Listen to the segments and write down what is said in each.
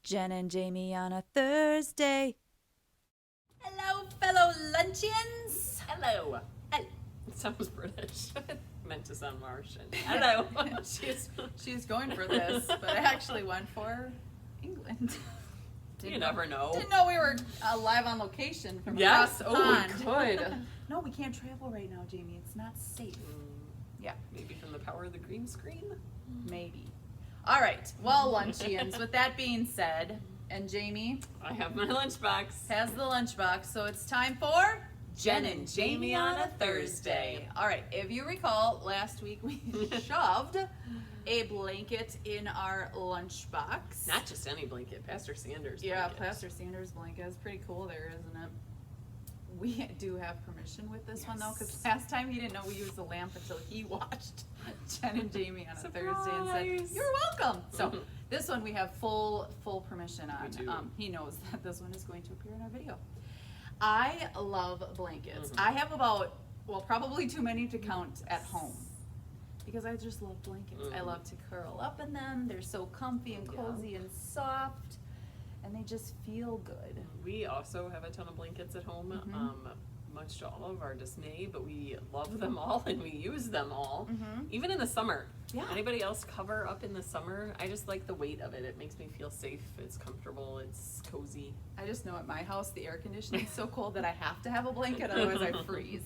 Jen and Jamie on a Thursday. Hello, fellow luncheons. Hello. It sounds British. Meant to sound Martian. Hello. She's going for this, but I actually went for England. You never know. Didn't know we were live on location from across the pond. We could. No, we can't travel right now, Jamie. It's not safe. Yeah. Maybe from the power of the green screen? Maybe. All right. Well, luncheons, with that being said, and Jamie I have my lunchbox. has the lunchbox, so it's time for Jen and Jamie on a Thursday. All right. If you recall, last week we shoved a blanket in our lunchbox. Not just any blanket, Pastor Sanders' Yeah, blanket. Pastor Sanders' blanket is pretty cool there, isn't it? We do have permission with this one, though, because last time he didn't know we used the lamp until he watched Jen and Jamie on a Thursday and said, "You're welcome." So this one we have full permission on. We do. He knows that this one is going to appear in our video. I love blankets. I have probably too many to count at home. Because I just love blankets. I love to curl up in them. They're so comfy and cozy and soft, and they just feel good. We also have a ton of blankets at home, much to all of our dismay, but we love them all and we use them all, even in the summer. Yeah. Anybody else cover up in the summer? I just like the weight of it. It makes me feel safe. It's comfortable. It's cozy. I just know at my house the air conditioning is so cold that I have to have a blanket, otherwise I freeze.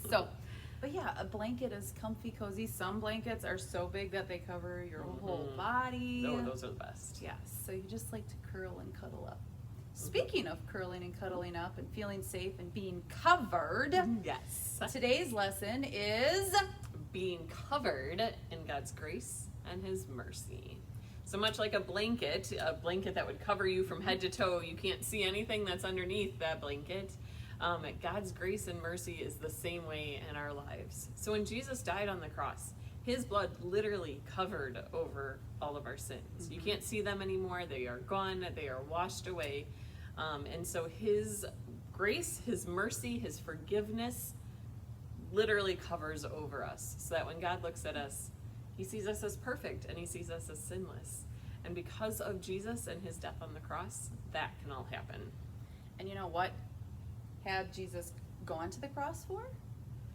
But yeah, a blanket is comfy, cozy. Some blankets are so big that they cover your whole body. Oh, those are the best. Yes, so you just like to curl and cuddle up. Speaking of curling and cuddling up and feeling safe and being covered, Yes. today's lesson is Being covered in God's grace and His mercy. So much like a blanket that would cover you from head to toe, you can't see anything that's underneath that blanket. God's grace and mercy is the same way in our lives. So when Jesus died on the cross, His blood literally covered over all of our sins. You can't see them anymore. They are gone. They are washed away. And so His grace, His mercy, His forgiveness literally covers over us, so that when God looks at us, He sees us as perfect and He sees us as sinless. And because of Jesus and His death on the cross, that can all happen. And you know what had Jesus gone to the cross for?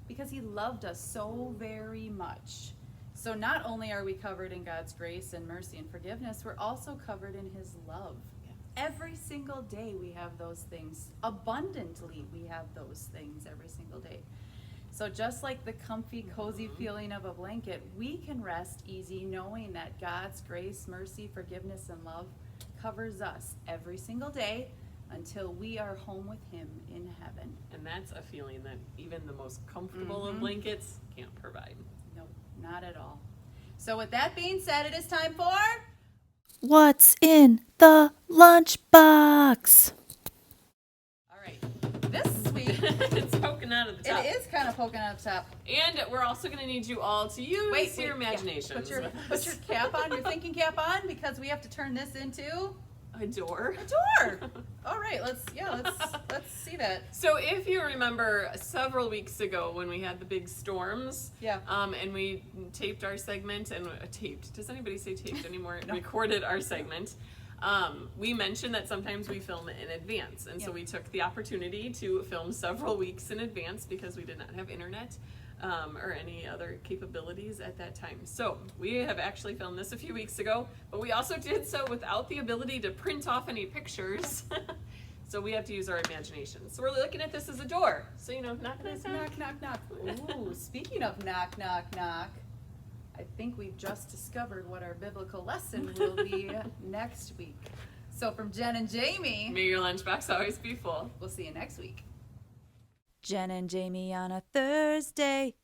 Because He loved us so very much. So not only are we covered in God's grace and mercy and forgiveness, we're also covered in His love. Every single day we have those things. Abundantly we have those things every single day. So just like the comfy, cozy feeling of a blanket, we can rest easy knowing that God's grace, mercy, forgiveness, and love covers us every single day until we are home with Him in heaven. And that's a feeling that even the most comfortable of blankets can't provide. No, not at all. So with that being said, it is time for What's in the lunchbox? all right. This week It's poking out of the top. it is kind of poking out the top. And we're also going to need you all to use your imaginations. Yeah. Put your cap on, your thinking cap on, because we have to turn this into A door. a door. All right, let's see that. So if you remember several weeks ago when we had the big storms, Yeah. and we taped our segment and does anybody say taped anymore? Recorded our segment. We mentioned that sometimes we film in advance, and so we took the opportunity to film several weeks in advance because we did not have internet or any other capabilities at that time. So we have actually filmed this a few weeks ago, but we also did so without the ability to print off any pictures. So we have to use our imagination. So we're looking at this as a door. So, knock, knock, knock. Knock, knock. Ooh, speaking of knock, knock, knock, I think we've just discovered what our biblical lesson will be next week. So from Jen and Jamie, May your lunchbox always be full. we'll see you next week. Jen and Jamie on a Thursday.